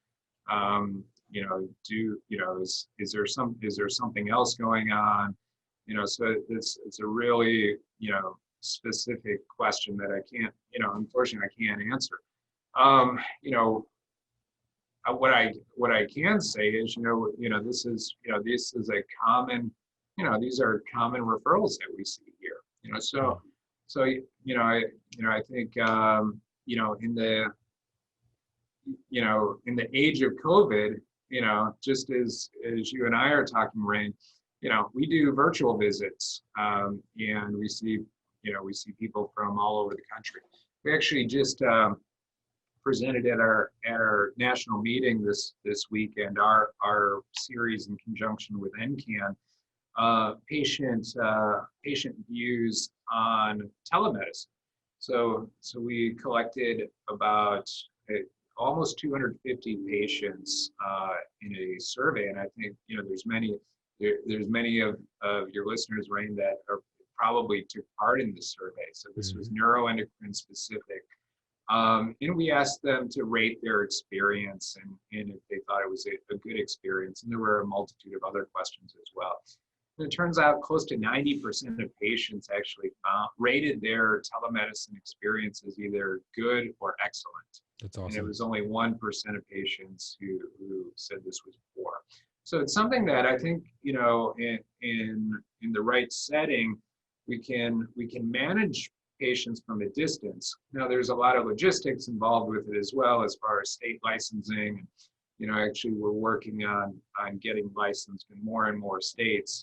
Is there something else going on? So it's a really specific question that I can't, unfortunately I can't answer. What I can say is, this is a common, these are common referrals that we see here. So I think in the age of COVID, just as you and I are talking, Rain, we do virtual visits, and we see people from all over the country. We actually just presented at our national meeting this weekend our series in conjunction with NCAN, patient views on telemedicine. So we collected about almost 250 patients in a survey, and I think there's many of your listeners, Rain, that are probably took part in this survey. So this was neuroendocrine specific, and we asked them to rate their experience and if they thought it was a good experience, and there were a multitude of other questions as well. And it turns out close to 90% of patients actually rated their telemedicine experience as either good or excellent.
That's awesome.
And it was only 1% of patients who said this was poor. So it's something that I think, in the right setting, we can manage patients from a distance. Now, there's a lot of logistics involved with it as well, as far as state licensing. Actually, we're working on getting licensed in more and more states,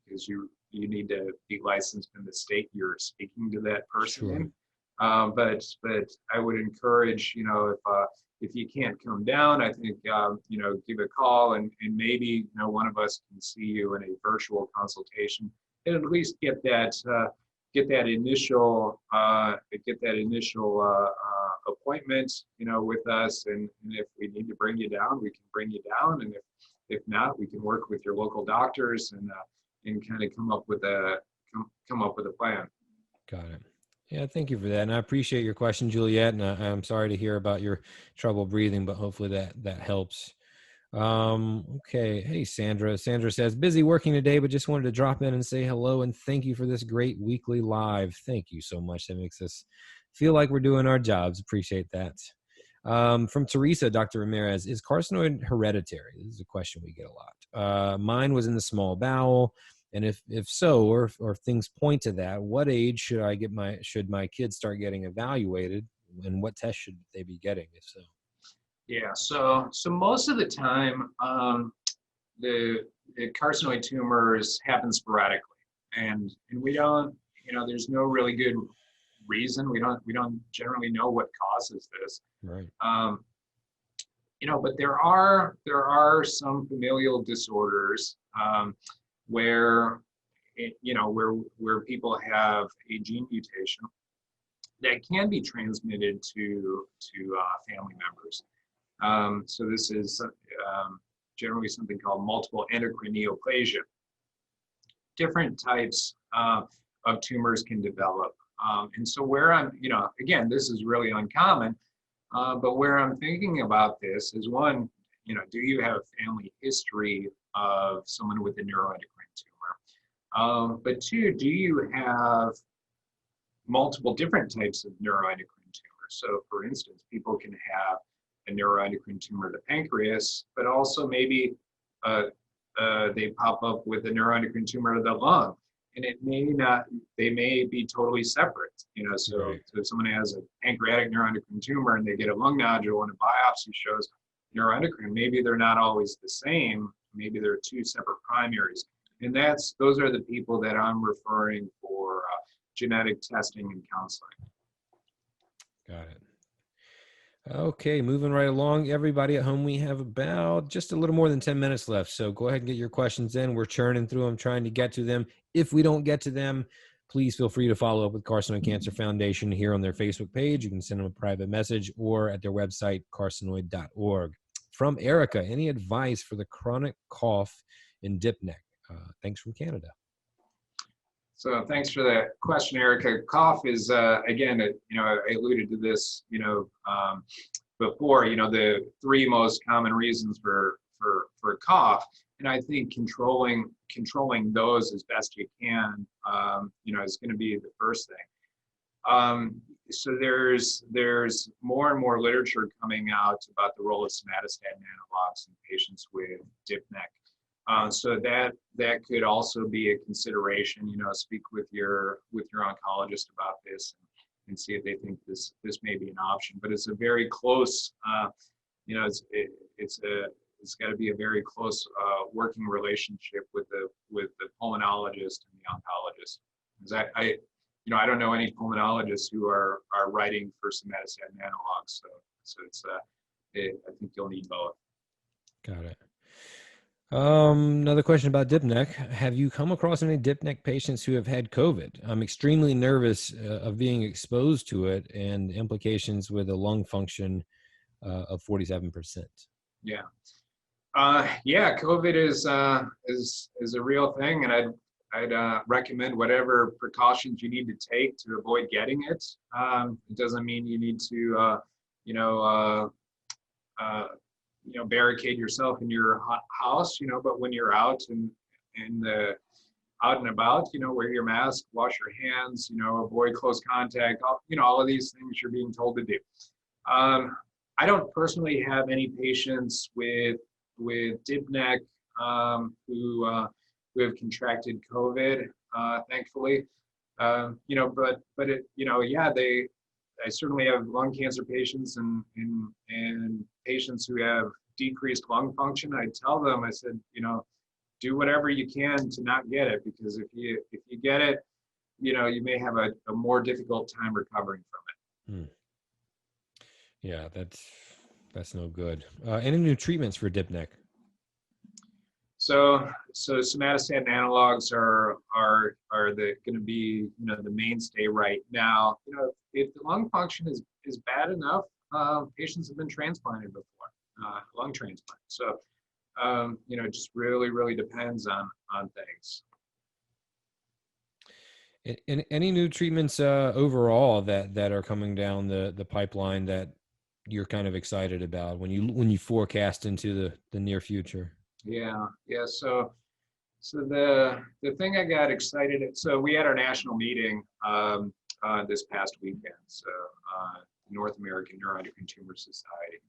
because you need to be licensed in the state you're speaking to that person in. But I would encourage, if you can't come down, I think, give a call, and maybe, one of us can see you in a virtual consultation, and at least get that initial appointment, with us. And if we need to bring you down, we can bring you down. And if not, we can work with your local doctors and kind of come up with a plan.
Got it. Yeah, thank you for that. And I appreciate your question, Juliet. And I'm sorry to hear about your trouble breathing, but hopefully that helps. Okay. Hey, Sandra. Sandra says, busy working today, but just wanted to drop in and say hello and thank you for this great weekly live. Thank you so much. That makes us feel like we're doing our jobs. Appreciate that. From Teresa, Dr. Ramirez, is carcinoid hereditary? This is a question we get a lot. Mine was in the small bowel. And if so, or things point to that, what age should my kids start getting evaluated, and what tests should they be getting if so?
Yeah, so most of the time, the carcinoid tumors happen sporadically, and we don't, there's no really good reason. We don't generally know what causes this.
Right.
But there are some familial disorders, where people have a gene mutation that can be transmitted to family members. So this is generally something called multiple endocrine neoplasia. Different types of tumors can develop. And so where I'm, again, this is really uncommon, but where I'm thinking about this is, one, do you have a family history of someone with a neuroendocrine tumor? But two, do you have multiple different types of neuroendocrine tumors? So for instance, people can have a neuroendocrine tumor of the pancreas, but also maybe they pop up with a neuroendocrine tumor of the lung, and they may be totally separate. So,
right.
So if someone has a pancreatic neuroendocrine tumor and they get a lung nodule and a biopsy shows neuroendocrine, maybe they're not always the same. Maybe there are two separate primaries. And those are the people that I'm referring for genetic testing and counseling.
Got it. Okay, moving right along. Everybody at home, we have about just a little more than 10 minutes left. So go ahead and get your questions in. We're churning through them, trying to get to them. If we don't get to them, please feel free to follow up with Carcinoid Cancer Foundation here on their Facebook page. You can send them a private message or at their website, carcinoid.org. From Erica, any advice for the chronic cough in DIPNECH? Thanks from Canada.
So thanks for that question, Erica. Cough is, again, I alluded to this, before, the three most common reasons for cough. And I think controlling those as best you can, is going to be the first thing. So there's more and more literature coming out about the role of somatostatin analogs in patients with DIPNECH. So that could also be a consideration. Speak with your oncologist about this and see if they think this may be an option. But it's a very close, it's got to be a very close working relationship with the pulmonologist and the oncologist. Because I don't know any pulmonologists who are writing for somatostatin analogs. So it's I think you'll need both.
Got it. Another question about DIPNECH. Have you come across any DIPNECH patients who have had COVID? I'm extremely nervous of being exposed to it and implications with a lung function of 47%.
Yeah. COVID is a real thing, and I'd recommend whatever precautions you need to take to avoid getting it. It doesn't mean you need to, barricade yourself in your house, but when you're out out and about, wear your mask, wash your hands, avoid close contact, all of these things you're being told to do. I don't personally have any patients with DIPNECH who have contracted COVID, thankfully. You know, but it, you know, yeah, I certainly have lung cancer patients and patients who have decreased lung function. I tell them, I said, you know, do whatever you can to not get it, because if you get it, you know, you may have a more difficult time recovering from it.
Yeah, that's no good. Any new treatments for DIPNECH?
So somatostatin analogs are going to be, you know, the mainstay right now. You know, if the lung function is bad enough, patients have been transplanted before, lung transplant. So you know, it just really depends on things.
And any new treatments overall that are coming down the pipeline that you're kind of excited about when you forecast into the near future?
Yeah. So the thing I got excited at, so we had our national meeting this past weekend. So North American Neuroendocrine Tumor Society.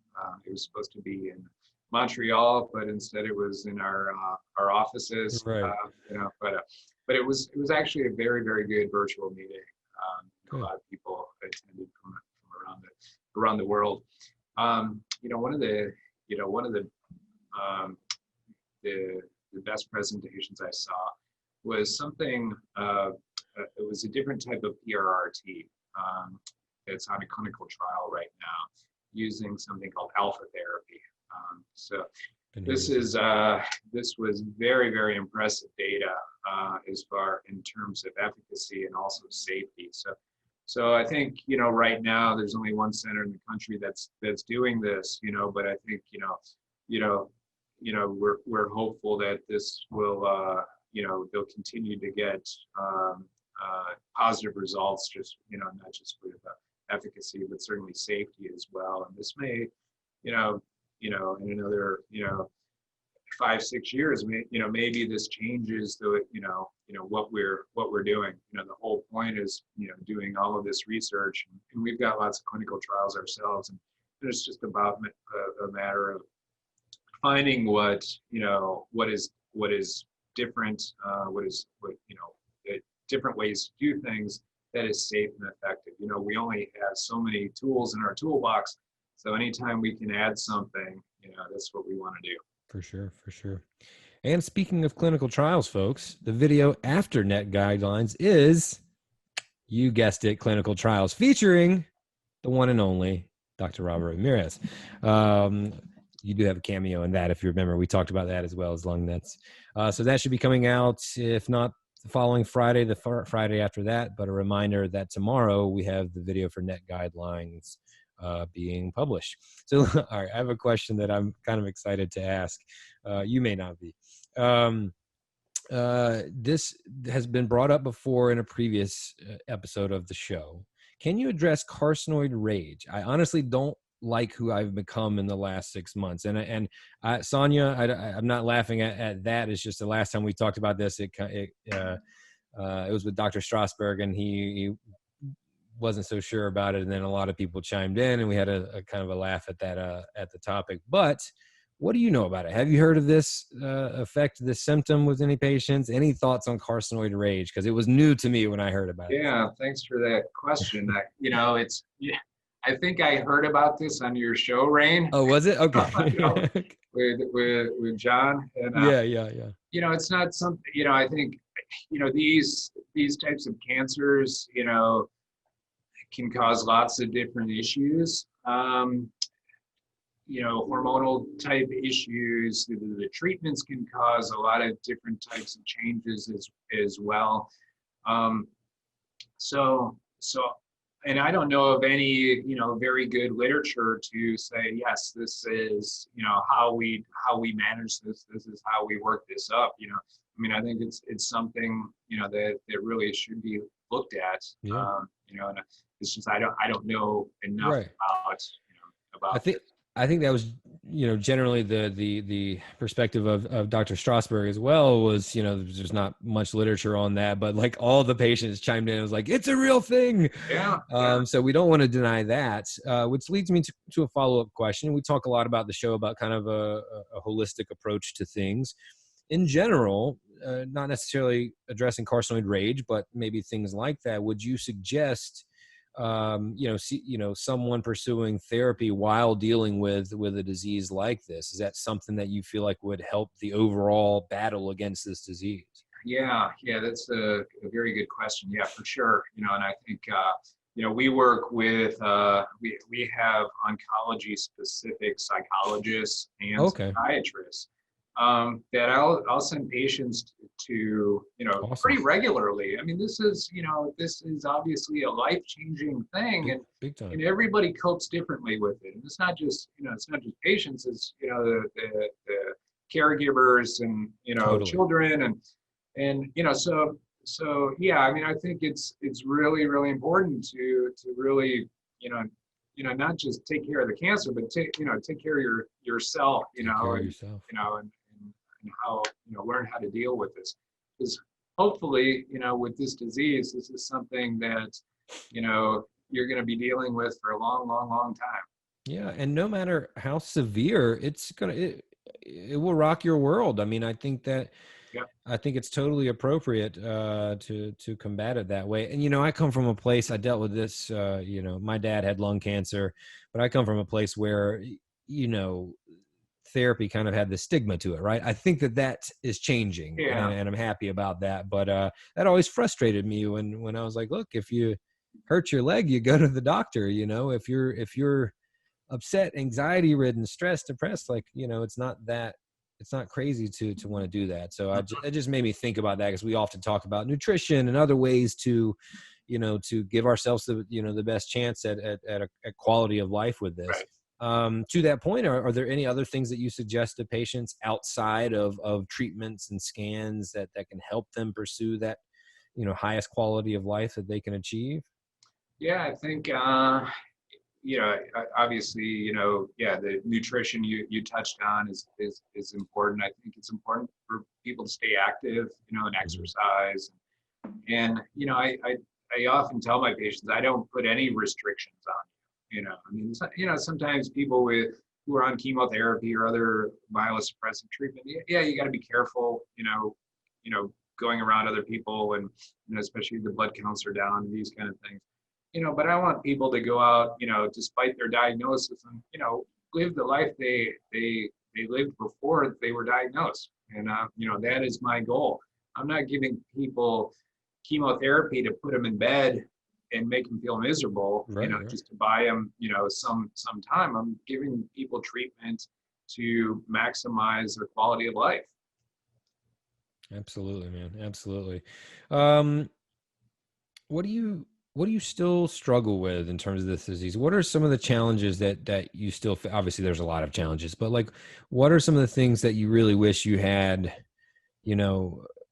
It was supposed to be in Montreal, but instead it was in our offices.
Right.
You know, but it was actually a very good virtual meeting. A lot of people attended from around the world. You know, one of the the best presentations I saw was something. It was a different type of PRRT. It's on a clinical trial right now, using something called alpha therapy. So this was very impressive data as far in terms of efficacy and also safety. So I think, you know, right now there's only one center in the country that's doing this, you know, but I think, we're hopeful that this will, you know, they'll continue to get positive results, just, you know, not just with efficacy, but certainly safety as well. And this may, in another, 5-6 years, maybe this changes the, what we're doing. You know, the whole point is, doing all of this research, and we've got lots of clinical trials ourselves, and it's just about a matter of finding what is different, different ways to do things that is safe and effective. You know, we only have so many tools in our toolbox, so anytime we can add something, that's what we want to do.
For sure. And speaking of clinical trials, folks, the video after NET guidelines is, you guessed it, clinical trials, featuring the one and only Dr. Robert Ramirez. You do have a cameo in that, if you remember. We talked about that as well as lung nets. So that should be coming out, if not the following Friday, the Friday after that. But a reminder that tomorrow we have the video for NET guidelines being published. So, all right, I have a question that I'm kind of excited to ask. You may not be. This has been brought up before in a previous episode of the show. Can you address carcinoid rage? I honestly don't like who I've become in the last 6 months. And Sonia, I'm not laughing at that. It's just the last time we talked about this, it was with Dr. Strasberg, and he wasn't so sure about it. And then a lot of people chimed in, and we had a kind of a laugh at that, at the topic. But what do you know about it? Have you heard of this effect, this symptom with any patients? Any thoughts on carcinoid rage? Because it was new to me when I heard about it.
Yeah, thanks for that question. I think I heard about this on your show, Rain.
Oh, was it? Okay.
with John. And,
yeah.
It's not something, I think, these types of cancers, can cause lots of different issues. Hormonal type issues. The treatments can cause a lot of different types of changes as well. And I don't know of any, very good literature to say, yes, this is, how we manage this. This is how we work this up. I think it's something, that really should be looked at.
Yeah.
And it's just I don't know enough about.
I think that was, generally the perspective of Dr. Strasberg as well was, there's not much literature on that, but like all the patients chimed in. It was like, it's a real thing.
Yeah.
So we don't want to deny that, which leads me to a follow-up question. We talk a lot about the show about kind of a holistic approach to things. in general, not necessarily addressing carcinoid rage, but maybe things like that, would you suggest, someone pursuing therapy while dealing with a disease like this? Is that something that you feel like would help the overall battle against this disease?
Yeah, that's a very good question. Yeah, for sure. And I think, we work with, we have oncology specific psychologists and
Okay.
psychiatrists that I'll send patients to,
Awesome.
pretty regularly. I mean, this is obviously a life-changing thing,
Big time.
and everybody copes differently with it. And it's not just, it's not just patients, it's, the caregivers and,
Totally.
children and so yeah, I mean, I think it's really, really important to really, not just take care of the cancer, but take care of yourself,
Take care of yourself.
and how, learn how to deal with this. Because hopefully, with this disease, this is something that, you're going to be dealing with for a long, long, long time.
Yeah, and no matter how severe, it will rock your world. I mean, I think that
Yeah.
I think it's totally appropriate to combat it that way. And I come from a place, I dealt with this. My dad had lung cancer, but I come from a place where therapy kind of had the stigma to it, right? I think that is changing,
Yeah.
and I'm happy about that. But that always frustrated me when I was like, look, if you hurt your leg, you go to the doctor. If you're upset, anxiety ridden, stressed, depressed, like, it's not crazy to want to do that. So it just made me think about that, because we often talk about nutrition and other ways to give ourselves the best chance at quality of life with this.
Right.
To that point, are there any other things that you suggest to patients outside of treatments and scans that can help them pursue that highest quality of life that they can achieve?
Yeah, I think obviously, the nutrition you touched on is important. I think it's important for people to stay active, and exercise. And, I often tell my patients, I don't put any restrictions on you, I mean, sometimes people who are on chemotherapy or other myelosuppressive treatment, yeah, you got to be careful, going around other people, and, especially the blood counts are down and these kind of things. But I want people to go out, despite their diagnosis, and, live the life they lived before they were diagnosed. And, that is my goal. I'm not giving people chemotherapy to put them in bed and make them feel miserable,
Right.
just to buy them, some time. I'm giving people treatment to maximize their quality of life.
Absolutely, man. Absolutely. What do you still struggle with in terms of this disease? What are some of the challenges that you still, obviously there's a lot of challenges, but like, what are some of the things that you really wish you had,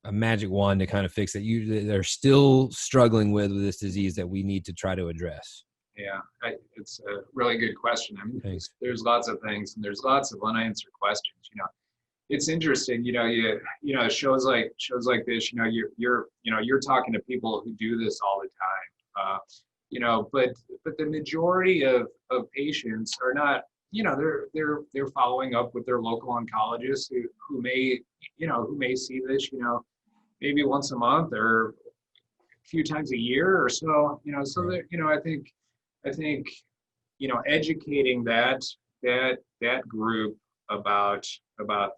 a magic wand to kind of fix that they're still struggling with this disease that we need to try to address?
Yeah, it's a really good question. I mean,
Thanks.
there's lots of things, and there's lots of unanswered questions. It's interesting. Shows like this. You're talking to people who do this all the time. But the majority of patients are not. They're following up with their local oncologist who may see this. Maybe once a month or a few times a year or so. So
Right.
that I think educating that group about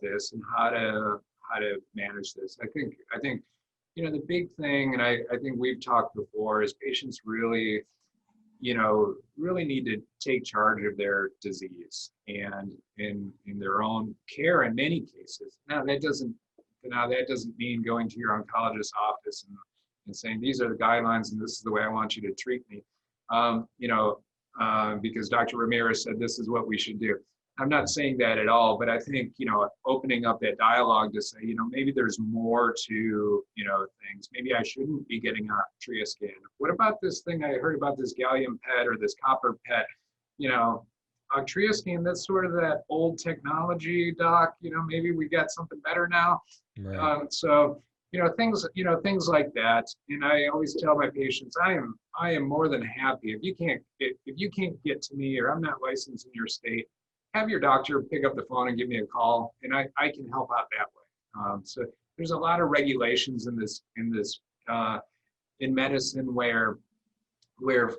this and how to manage this. I think the big thing, and I think we've talked before, is patients really need to take charge of their disease and in their own care in many cases. Now that doesn't mean going to your oncologist's office and saying, these are the guidelines and this is the way I want you to treat me. Because Dr. Ramirez said this is what we should do. I'm not saying that at all, but I think, opening up that dialogue to say, maybe there's more to, things. Maybe I shouldn't be getting a tria scan. What about this thing I heard about, this gallium PET or this copper PET? A tria scan, that's sort of that old technology, doc. Maybe we got something better now.
Right.
So things like that. And I always tell my patients, I am more than happy if you can't get to me, or I'm not licensed in your state, have your doctor pick up the phone and give me a call, and I can help out that way. So there's a lot of regulations in medicine where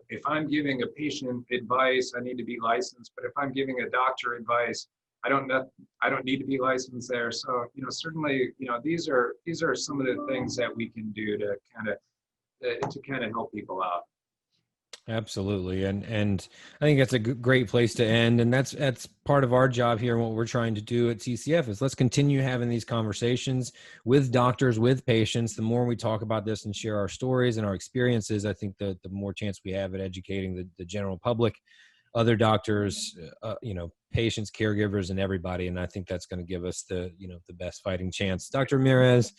if I'm giving a patient advice, I need to be licensed. But if I'm giving a doctor advice, I don't need to be licensed there. So certainly these are some of the things that we can do to kind of help people out.
Absolutely. And I think that's a great place to end. And that's part of our job here. And what we're trying to do at TCF is let's continue having these conversations with doctors, with patients. The more we talk about this and share our stories and our experiences, I think the more chance we have at educating the general public, other doctors, patients, caregivers, and everybody. And I think that's going to give us the best fighting chance. Dr. Ramirez,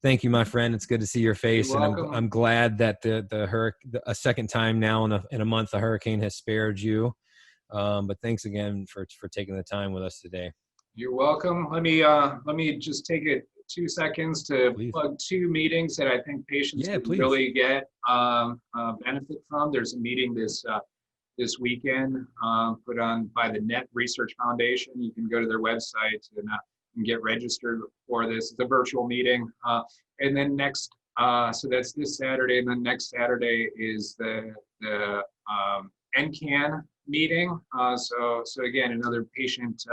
thank you, my friend. It's good to see your face, and I'm glad that a second time now in a month the hurricane has spared you. But thanks again for taking the time with us today.
You're welcome. Let me just take 2 seconds to plug 2 meetings that I think patients can really get benefit from. There's a meeting this weekend put on by the Net Research Foundation. You can go to their website and get registered for this. It's a virtual meeting. And then so that's this Saturday, and then next Saturday is the NCAN meeting. So again, another patient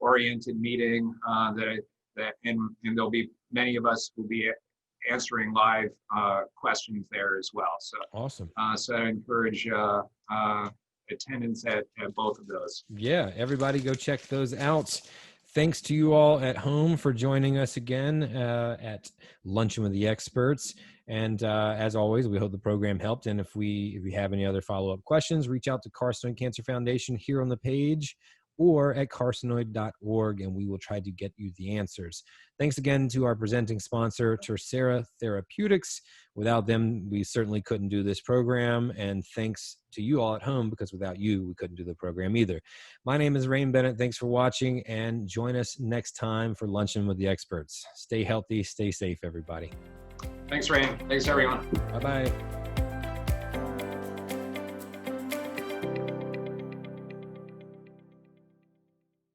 oriented meeting and there'll be many of us will be answering live questions there as well. So
awesome.
So I encourage attendance at both of those.
Yeah, everybody go check those out. Thanks to you all at home for joining us again at Luncheon with the Experts. And as always, we hope the program helped. And if we have any other follow-up questions, reach out to Carcinoid Cancer Foundation here on the page or at carcinoid.org, and we will try to get you the answers. Thanks again to our presenting sponsor, Tercera Therapeutics. Without them, we certainly couldn't do this program. And thanks to you all at home, because without you, we couldn't do the program either. My name is Rain Bennett. Thanks for watching, and join us next time for Luncheon with the Experts. Stay healthy, stay safe, everybody.
Thanks, Rain. Thanks, everyone.
Bye-bye.